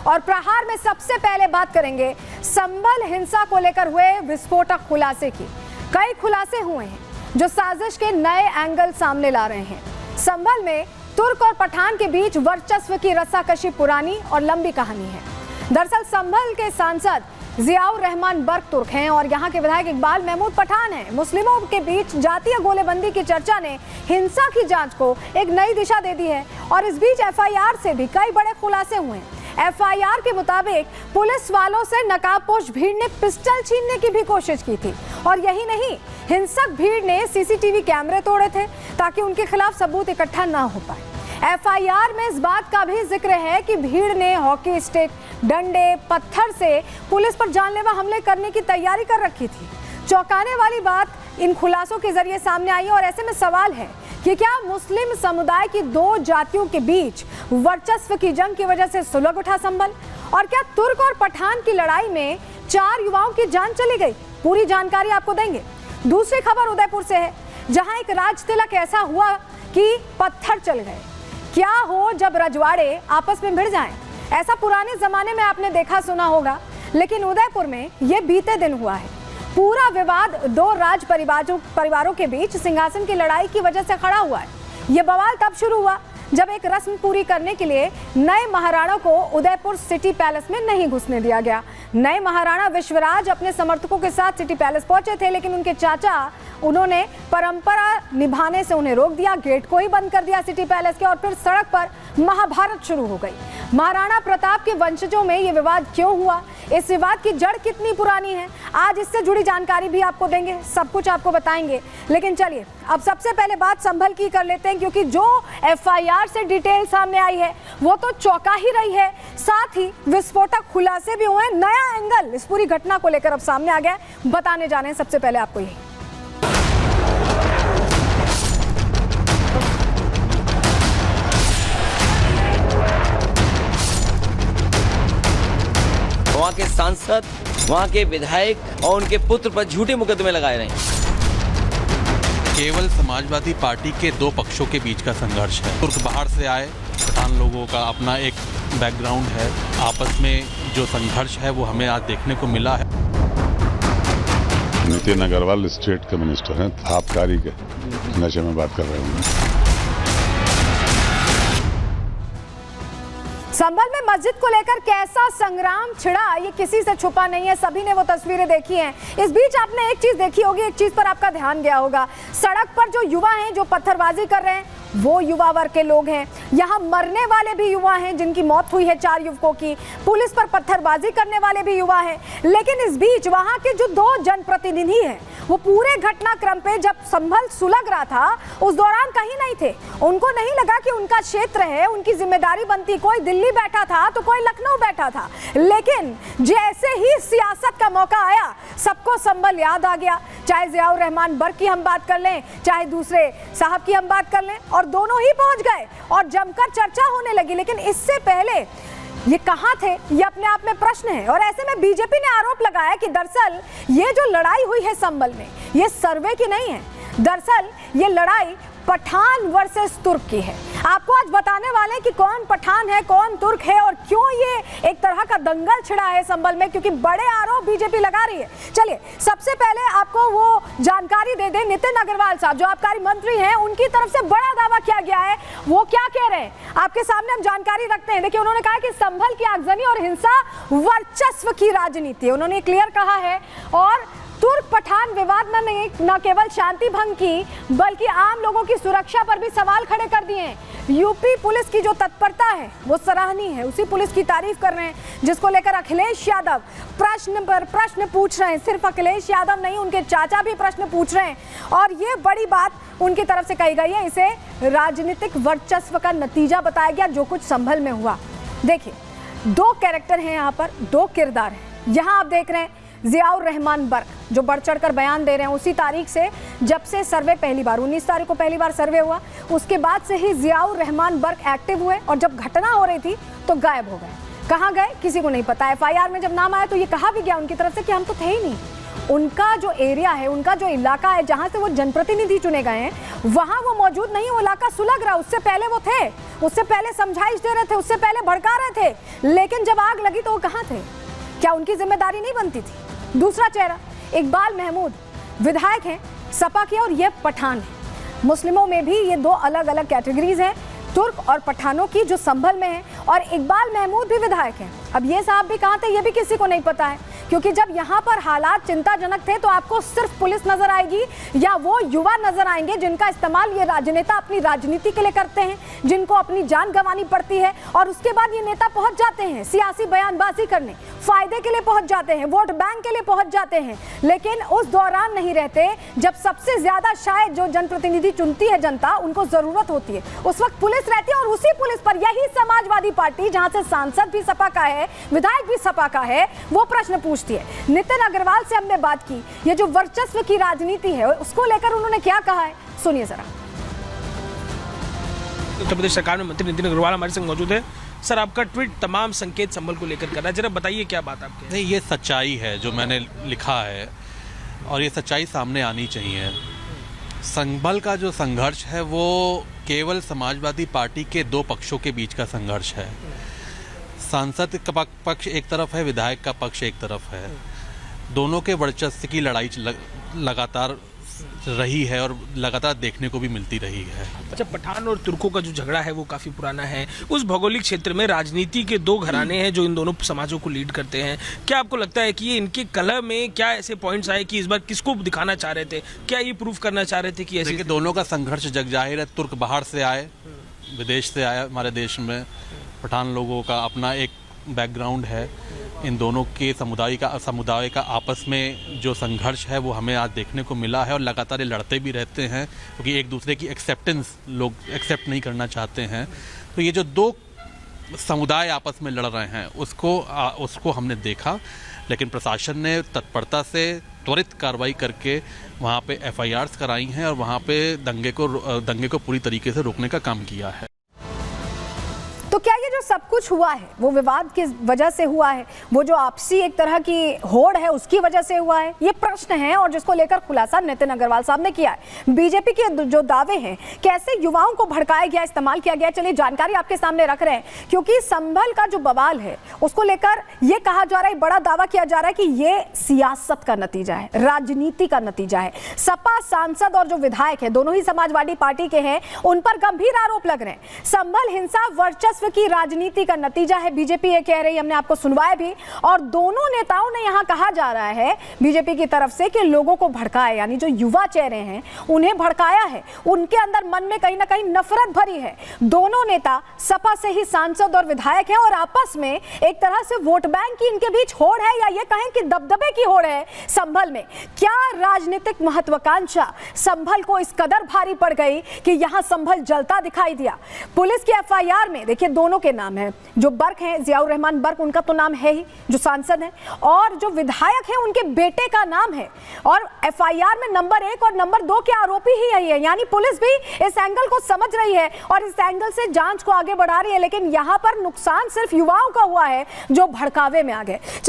और प्रहार में सबसे पहले बात करेंगे संभल हिंसा को लेकर हुए विस्फोटक खुलासे की। कई खुलासे हुए हैं जो साजिश के नए एंगल सामने ला रहे हैं। संभल में तुर्क और पठान के बीच वर्चस्व की रस्साकशी पुरानी और लंबी कहानी है। दरअसल संभल के सांसद जियाउर रहमान बर्क तुर्क हैं और यहाँ के विधायक इकबाल महमूद पठान हैं। मुस्लिमों के बीच जातीय गोलेबंदी की चर्चा ने हिंसा की जांच को एक नई दिशा दे दी है और इस बीच एफआईआर से भी कई बड़े खुलासे हुए हैं। एफआईआर के मुताबिक पुलिस वालों से नकाबपोश भीड़ ने पिस्टल छीनने की भी कोशिश की थी और यही नहीं, हिंसक भीड़ ने सीसीटीवी कैमरे तोड़े थे ताकि उनके खिलाफ सबूत इकट्ठा ना हो पाए। एफआईआर में इस बात का भी जिक्र है कि भीड़ ने हॉकी स्टिक, डंडे, पत्थर से पुलिस पर जानलेवा हमले करने की तैयारी कर रखी थी। चौंकाने वाली बात इन खुलासों के जरिए सामने आई है और ऐसे में सवाल है कि क्या मुस्लिम समुदाय की दो जातियों के बीच वर्चस्व की जंग की वजह से सुलग उठा संभल, और क्या तुर्क और पठान की लड़ाई में 4 युवाओं की जान चली गई? पूरी जानकारी आपको देंगे। दूसरी खबर उदयपुर से है, जहां एक राजतिलक ऐसा हुआ कि पत्थर चल गए। क्या हो जब रजवाड़े आपस में भिड़ जाएं? ऐसा पुराने जमाने में आपने देखा सुना होगा, लेकिन उदयपुर में यह बीते दिन हुआ है। पूरा विवाद 2 राज परिवारों के बीच सिंहासन की लड़ाई की वजह से खड़ा हुआ है। यह बवाल तब शुरू हुआ जब एक रस्म पूरी करने के लिए नए महाराणा को उदयपुर सिटी पैलेस में नहीं घुसने दिया गया। नए महाराणा विश्वराज अपने समर्थकों के साथ सिटी पैलेस पहुंचे थे, लेकिन उनके चाचा उन्होंने परंपरा निभाने से उन्हें रोक दिया, गेट को ही बंद कर दिया सिटी पैलेस के, और फिर सड़क पर महाभारत शुरू हो गई। महाराणा प्रताप के वंशजों में ये विवाद क्यों हुआ, इस विवाद की जड़ कितनी पुरानी है, आज इससे जुड़ी जानकारी भी आपको देंगे, सब कुछ आपको बताएंगे। लेकिन चलिए अब सबसे पहले बात संभल की कर लेते हैं, क्योंकि जो एफआईआर से डिटेल सामने आई है वो तो चौंका ही रही है, साथ ही विस्फोटक खुलासे भी हुए। नया एंगल इस पूरी घटना को लेकर अब सामने आ गया, बताने जाने हैं सबसे पहले आपको यही। वहाँ के सांसद, वहाँ के विधायक और उनके पुत्र पर झूठे मुकदमे लगाए रहे हैं। केवल समाजवादी पार्टी के 2 पक्षों के बीच का संघर्ष है। तुर्क बाहर से आए, पठान लोगों का अपना एक बैकग्राउंड है, आपस में जो संघर्ष है वो हमें आज देखने को मिला है। नितिन अग्रवाल स्टेट के मिनिस्टर हैं, आबकारी के नशे में बात कर रहे होंगे। संभल में मस्जिद को लेकर कैसा संग्राम छिड़ा ये किसी से छुपा नहीं है, सभी ने वो तस्वीरें देखी हैं। इस बीच आपने एक चीज देखी होगी, एक चीज पर आपका ध्यान गया होगा, सड़क पर जो युवा हैं जो पत्थरबाजी कर रहे हैं वो युवा वर्ग के लोग हैं। यहाँ मरने वाले भी युवा हैं जिनकी मौत हुई है 4 युवकों की, पुलिस पर पत्थरबाजी करने वाले भी युवा हैं। लेकिन इस बीच वहाँ के जो 2 जनप्रतिनिधि हैं वो पूरे घटनाक्रम पे जब संभल सुलग रहा था उस दौरान कहीं नहीं थे। उनको नहीं लगा कि उनका क्षेत्र है, उनकी जिम्मेदारी बनती, कोई दिल्ली बैठा था तो कोई लखनऊ बैठा था। लेकिन जैसे ही सियासत का मौका आया सबको संभल याद आ गया। चाहे जियाउर रहमान बर्क की हम बात कर लें, चाहे दूसरे साहब की हम बात कर लें, और दोनों ही पहुंच गए और जमकर चर्चा होने लगी। लेकिन इससे पहले ये कहां थे, ये अपने आप में प्रश्न है। और ऐसे में बीजेपी ने आरोप लगाया कि दरअसल ये जो लड़ाई हुई है संभल में ये सर्वे की नहीं है, दरअसल ये लड़ाई पठान वर्सेस तुर्क की है। आपको आज बताने वाले कि कौन पठान है कौन तुर्क है और क्यों ये एक तरह का दंगल छिड़ा है संभल में, क्योंकि बड़े आरोप बीजेपी लगा रही है। चलिए सबसे पहले आपको वो जानकारी दे दें, नितिन अग्रवाल साहब जो आबकारी मंत्री हैं उनकी तरफ से बड़ा दावा किया गया है, वो क्या कह रहे हैं आपके सामने हम जानकारी रखते हैं। देखिए उन्होंने कहा कि संभल की आगजनी और हिंसा वर्चस्व की राजनीति, उन्होंने क्लियर कहा है। और तुर्क पठान विवाद न केवल शांति भंग की बल्कि आम लोगों की सुरक्षा पर भी सवाल खड़े कर दिए हैं। यूपी पुलिस की जो तत्परता है वो सराहनीय है, उसी पुलिस की तारीफ कर रहे हैं जिसको लेकर अखिलेश यादव प्रश्न पर प्रश्न पूछ रहे हैं। सिर्फ अखिलेश यादव नहीं, उनके चाचा भी प्रश्न पूछ रहे हैं और ये बड़ी बात उनकी तरफ से कही गई है। इसे राजनीतिक वर्चस्व का नतीजा बताया गया जो कुछ संभल में हुआ। देखिए 2 कैरेक्टर हैं यहाँ पर, 2 किरदार हैं। यहाँ आप देख रहे हैं जियाउर रहमान बर्क जो बढ़ चढ़ कर बयान दे रहे हैं। उसी तारीख से जब से सर्वे पहली बार 19 तारीख को पहली बार सर्वे हुआ, उसके बाद से ही जियाउर रहमान बर्क एक्टिव हुए और जब घटना हो रही थी तो गायब हो गए। कहाँ गए किसी को नहीं पता। एफआईआर में जब नाम आया तो ये कहा भी गया उनकी तरफ से कि हम तो थे ही नहीं। उनका जो एरिया है, उनका जो इलाका है जहां से वो जनप्रतिनिधि चुने गए हैं, वहां वो मौजूद नहीं है। वो इलाका सुलग रहा, उससे पहले वो थे, उससे पहले समझाइश दे रहे थे, उससे पहले भड़का रहे थे, लेकिन जब आग लगी तो वो कहां थे? क्या उनकी जिम्मेदारी नहीं बनती थी? दूसरा चेहरा इकबाल महमूद विधायक हैं सपा के, और ये पठान है। मुस्लिमों में भी ये दो अलग अलग कैटेगरीज हैं, तुर्क और पठानों की, जो संभल में है, और इकबाल महमूद भी विधायक हैं। अब ये साहब भी कहाँ थे ये भी किसी को नहीं पता है, क्योंकि जब यहाँ पर हालात चिंताजनक थे तो आपको सिर्फ पुलिस नजर आएगी या वो युवा नजर आएंगे जिनका इस्तेमाल ये राजनेता अपनी राजनीति के लिए करते हैं, जिनको अपनी जान गंवानी पड़ती है, और उसके बाद ये नेता पहुंच जाते हैं सियासी बयानबाजी करने, फायदे के लिए पहुंच जाते हैं, वोट बैंक के लिए पहुंच जाते हैं, लेकिन उस दौरान नहीं रहते जब सबसे ज्यादा शायद जो जनप्रतिनिधि चुनती है जनता, उनको जरूरत होती है, उस वक्त पुलिस रहती है। और उसी पुलिस पर यही समाजवादी पार्टी, जहां से सांसद भी सपा का है, विधायक भी सपा का है, वो प्रश्न पूछती है। नितिन अग्रवाल से हमने बात की, ये जो वर्चस्व की राजनीति है उसको लेकर उन्होंने क्या कहा है, सुनिए जरा। उत्तर प्रदेश सरकार में मंत्री नितिन अग्रवाल हमारे संग मौजूद है। सर, आपका ट्वीट तमाम संकेत संभल को लेकर कर रहा है, जरा बताइए क्या बात आपकी? नहीं, ये सच्चाई है जो मैंने लिखा है, और ये सच्चाई सामने आनी चाहिए। संभल का जो संघर्ष है वो केवल समाजवादी पार्टी के दो पक्षों के बीच का संघर्ष है। सांसद का पक्ष एक तरफ है, विधायक का पक्ष एक तरफ है। दोनों के वर्चस्व की लड़ाई लगातार रही है और लगातार देखने को भी मिलती रही है। अच्छा, पठान और तुर्कों का जो झगड़ा है वो काफी पुराना है। उस भौगोलिक क्षेत्र में राजनीति के दो घराने हैं जो इन दोनों समाजों को लीड करते हैं। क्या आपको लगता है कि ये इनके कलह में क्या ऐसे पॉइंट्स आए कि इस बार किसको दिखाना चाह रहे थे? क्या ये प्रूव करना चाह रहे थे कि ऐसे? दोनों का संघर्ष जग जाहिर है। तुर्क बाहर से आए, विदेश से आया हमारे देश में, पठान लोगों का अपना एक बैकग्राउंड है। इन दोनों के समुदाय का आपस में जो संघर्ष है वो हमें आज देखने को मिला है, और लगातार ये लड़ते भी रहते हैं क्योंकि एक दूसरे की एक्सेप्टेंस लोग एक्सेप्ट नहीं करना चाहते हैं। तो ये जो दो समुदाय आपस में लड़ रहे हैं उसको हमने देखा, लेकिन प्रशासन ने तत्परता से त्वरित कार्रवाई करके वहाँ पे FIRs कराई हैं और वहाँ पे दंगे को पूरी तरीके से रोकने का काम किया है। तो क्या ये जो सब कुछ हुआ है वो विवाद की वजह से हुआ है, वो जो आपसी एक तरह की होड़ है उसकी वजह से हुआ है? ये प्रश्न है, और जिसको लेकर खुलासा नितिन अग्रवाल साहब ने किया है। बीजेपी के जो दावे हैं, कैसे युवाओं को भड़काया गया, इस्तेमाल किया गया, चलिए जानकारी आपके सामने रख रहे हैं, क्योंकि संभल का जो बवाल है उसको लेकर ये कहा जा रहा है, बड़ा दावा किया जा रहा है कि ये सियासत का नतीजा है, राजनीति का नतीजा है। सपा सांसद और जो विधायक है दोनों ही समाजवादी पार्टी के हैं, उन पर गंभीर आरोप लग रहे हैं। संभल हिंसा वर्चस्व की राजनीति का नतीजा है, बीजेपी ये कह रही है, हमने आपको सुनवाया भी। और दोनों नेताओं ने यहां कहा जा रहा है बीजेपी की तरफ से कि लोगों को भड़काया, यानी जो युवा चेहरे हैं उन्हें भड़काया है, उनके अंदर मन में कहीं ना कहीं नफरत भरी है। दोनों नेता सपा से ही सांसद और विधायक हैं, और आपस में एक तरह से वोट बैंक की इनके बीच होड़ है, या ये कहें कि दबदबे की होड़ है संभल में। क्या राजनीतिक महत्वाकांक्षा संभल को इस कदर भारी पड़ गई कि यहां संभल जलता दिखाई दिया? पुलिस की FIR में देखिए दोनों के नाम है, जो बर्क हैं जियाउर रहमान बर्क, उनका तो नाम है ही, जो सांसद हैं, और जो विधायक हैं उनके बेटे का नाम है, और FIR में नंबर 1 और नंबर 2 के आरोपी ही यही है। यानी पुलिस भी इस एंगल को समझ रही है और इस एंगल से जांच को आगे बढ़ा रही है, लेकिन यहां पर नुकसान सिर्फ युवाओं का हुआ है जो भड़कावे में आ गए।